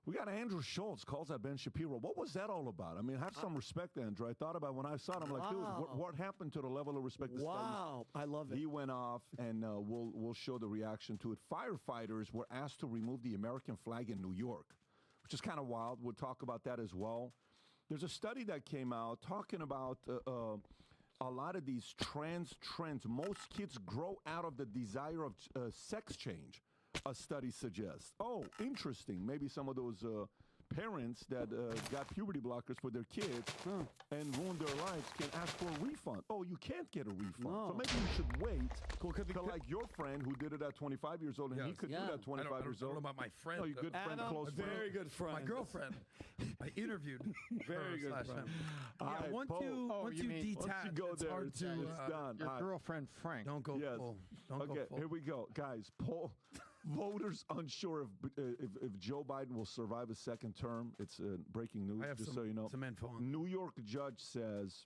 We got Andrew Schultz calls out Ben Shapiro. What was that all about? I mean, have some respect, Andrew. I thought about when I saw it, I'm like, dude, what happened to the level of respect? Wow, I love it. He went off, and we'll show the reaction to it. Firefighters were asked to remove the American flag in New York, which is kind of wild. We'll talk about that as well. There's a study that came out talking about a lot of these trans trends. Most kids grow out of the desire of sex change, a study suggests. Oh, interesting. Maybe some of those parents that got puberty blockers for their kids and ruined their lives can ask for a refund. Oh, you can't get a refund. No. So maybe you should wait. To like your friend who did it at 25 years old, and he could do that at 25 years old. I don't know about my friend. Oh, your good friend, Adam, close friend. very good friend. My girlfriend. I interviewed Very her good / friend. him. All Yeah, right, once Paul. you Oh, you mean- detach, Once you go it's there, hard it's to. done. Your All right. girlfriend, Frank. Don't go Yes. full. Don't Okay, go full. here we go. Guys, poll voters unsure if Joe Biden will survive a second term. It's breaking news, I have just some, so you know. some info on. New York judge says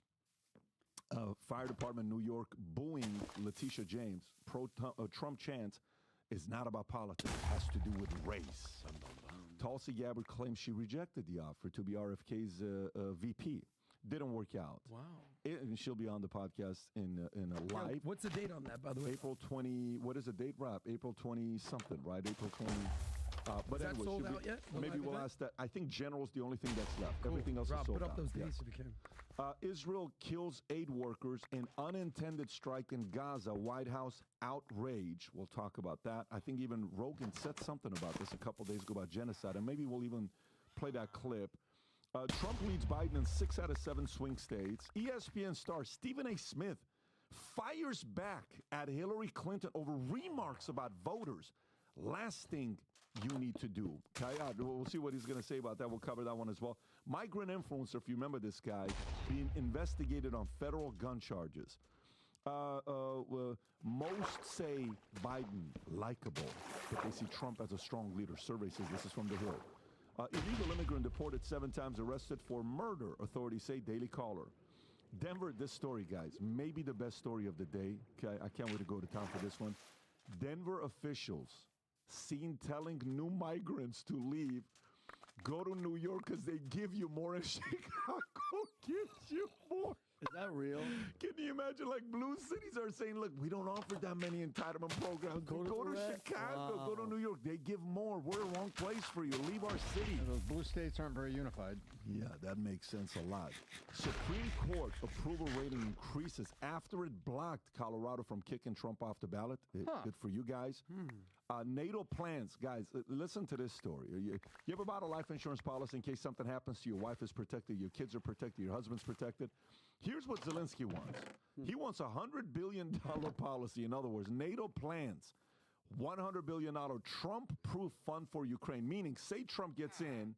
fire department New York booing Letitia James. Trump chant is not about politics. It has to do with race. Tulsi Gabbard claims she rejected the offer to be RFK's VP. Didn't work out. Wow. And she'll be on the podcast in a live. What's the date on that, by the way? April 20, what is the date, Rob? April 20 something, right? April 20. But Is that anyway, sold should out yet? Maybe we'll ask that. I think General's the only thing that's left. Everything else Rob, is sold put up out. those Yeah. dates if you can. Israel kills aid workers in unintended strike in Gaza. White House outrage. We'll talk about that. I think even Rogan said something about this a couple days ago about genocide, and maybe we'll even play that clip. Trump leads Biden in 6 out of 7 swing states. ESPN star Stephen A. Smith fires back at Hillary Clinton over remarks about voters. Last thing you need to do. Okay, we'll see what he's going to say about that. We'll cover that one as well. Migrant influencer, if you remember this guy, being investigated on federal gun charges. Most say Biden likable, but they see Trump as a strong leader. Survey says this is from The Hill. Illegal immigrant deported 7 times, arrested for murder, authorities say. Daily Caller. Denver, this story, guys, maybe the best story of the day. Okay, I can't wait to go to town for this one. Denver officials seen telling new migrants to leave, go to New York because they give you more, and Chicago gives you more. Is that real? Can you imagine, like, blue cities are saying, look, we don't offer that many entitlement programs. Go to Chicago, go to New York. They give more. We're the wrong place for you. Leave our city. Those blue states aren't very unified. Yeah, that makes sense a lot. Supreme Court approval rating increases after it blocked Colorado from kicking Trump off the ballot. Good for you guys. NATO plans. Guys, listen to this story. You ever bought a life insurance policy in case something happens to you? Your wife is protected, your kids are protected, your husband's protected. Here's what Zelensky wants. He wants a $100 billion policy. In other words, NATO plans $100 billion Trump-proof fund for Ukraine, meaning say Trump gets in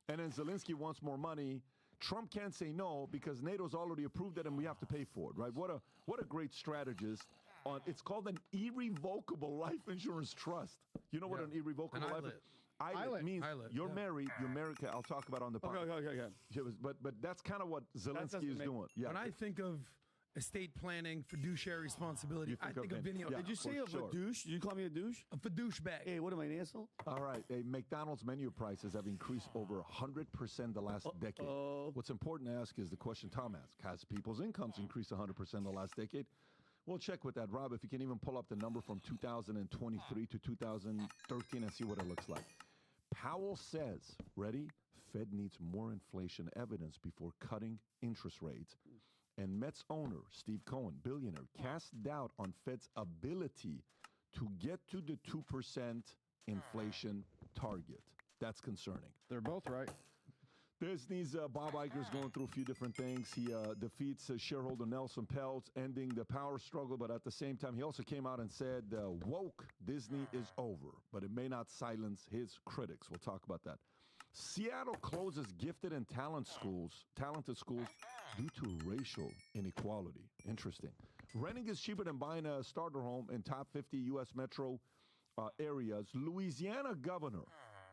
and then Zelensky wants more money, Trump can't say no because NATO's already approved it and we have to pay for it, right? What a great strategist. It's called an irrevocable life insurance trust. You know what an irrevocable life ILIT means? You're married. You're married. Okay, I'll talk about it on the podcast. Okay. But that's kind of what Zelensky is doing. Yeah. When I think of estate planning, fiduciary responsibility, I think of Vinny. Did you say a douche? Did you call me a douche? A douchebag. Hey, what am I, an asshole? All right. McDonald's menu prices have increased over 100% the last decade. What's important to ask is the question Tom asked. Has people's incomes increased 100% the last decade? We'll check with that, Rob, if you can even pull up the number from 2023 to 2013 and see what it looks like. Powell says, ready? Fed needs more inflation evidence before cutting interest rates. And Mets owner, Steve Cohen, billionaire, cast doubt on Fed's ability to get to the 2% inflation target. That's concerning. They're both right. Disney's Bob Iger's going through a few different things. He defeats shareholder Nelson Peltz, ending the power struggle. But at the same time, he also came out and said, woke Disney is over. But it may not silence his critics. We'll talk about that. Seattle closes gifted and talented schools due to racial inequality. Interesting. Renting is cheaper than buying a starter home in top 50 U.S. metro areas. Louisiana Governor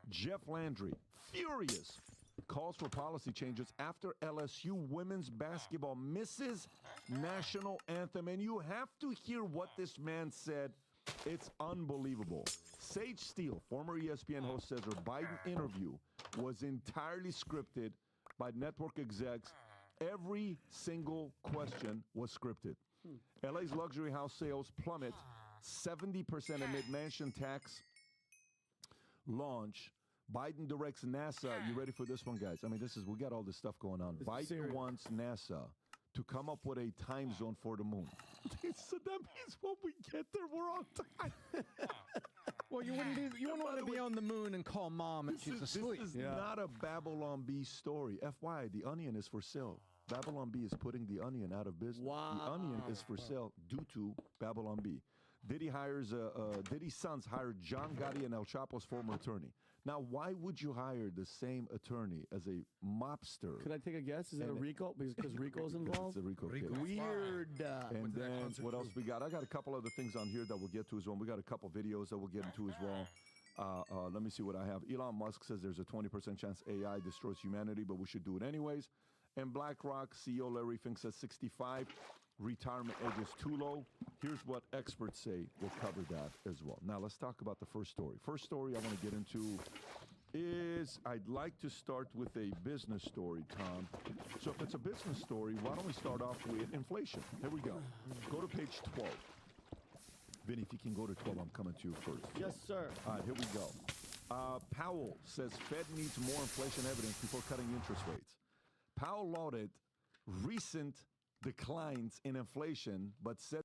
Jeff Landry, furious, calls for policy changes after LSU women's basketball misses national anthem. And you have to hear what this man said. It's unbelievable. Sage Steele, former ESPN host, says her Biden interview was entirely scripted by network execs. Every single question was scripted. LA's luxury house sales plummet 70% amid mansion tax launch. Biden directs NASA. You ready for this one, guys? I mean, we got all this stuff going on. Biden wants NASA to come up with a time zone for the moon. So that means when we get there, we're on time. Well, you wouldn't want to be on the moon and call mom and she's asleep. This is not a Babylon Bee story. FYI, the Onion is for sale. Babylon Bee is putting the Onion out of business. Wow. The Onion is for sale due to Babylon Bee. Diddy's sons hired John Gotti and El Chapo's former attorney. Now, why would you hire the same attorney as a mobster? Could I take a guess? Is it a RICO? Because RICO's involved? It's a RICO case. Weird. And then what else we got? I got a couple other things on here that we'll get to as well. We got a couple videos that we'll get into as well. Let me see what I have. Elon Musk says there's a 20% chance AI destroys humanity, but we should do it anyways. And BlackRock CEO Larry Fink says 65. Retirement age is too low. Here's what experts say. We'll cover that as well. Now, let's talk about the first story. First story I want to get into is I'd like to start with a business story, Tom. So if it's a business story, why don't we start off with inflation? Here we go. Go to page 12. Vinny, if you can go to 12, I'm coming to you first. Yes, sir. All right, here we go. Powell says Fed needs more inflation evidence before cutting interest rates. Powell lauded recent declines in inflation, but said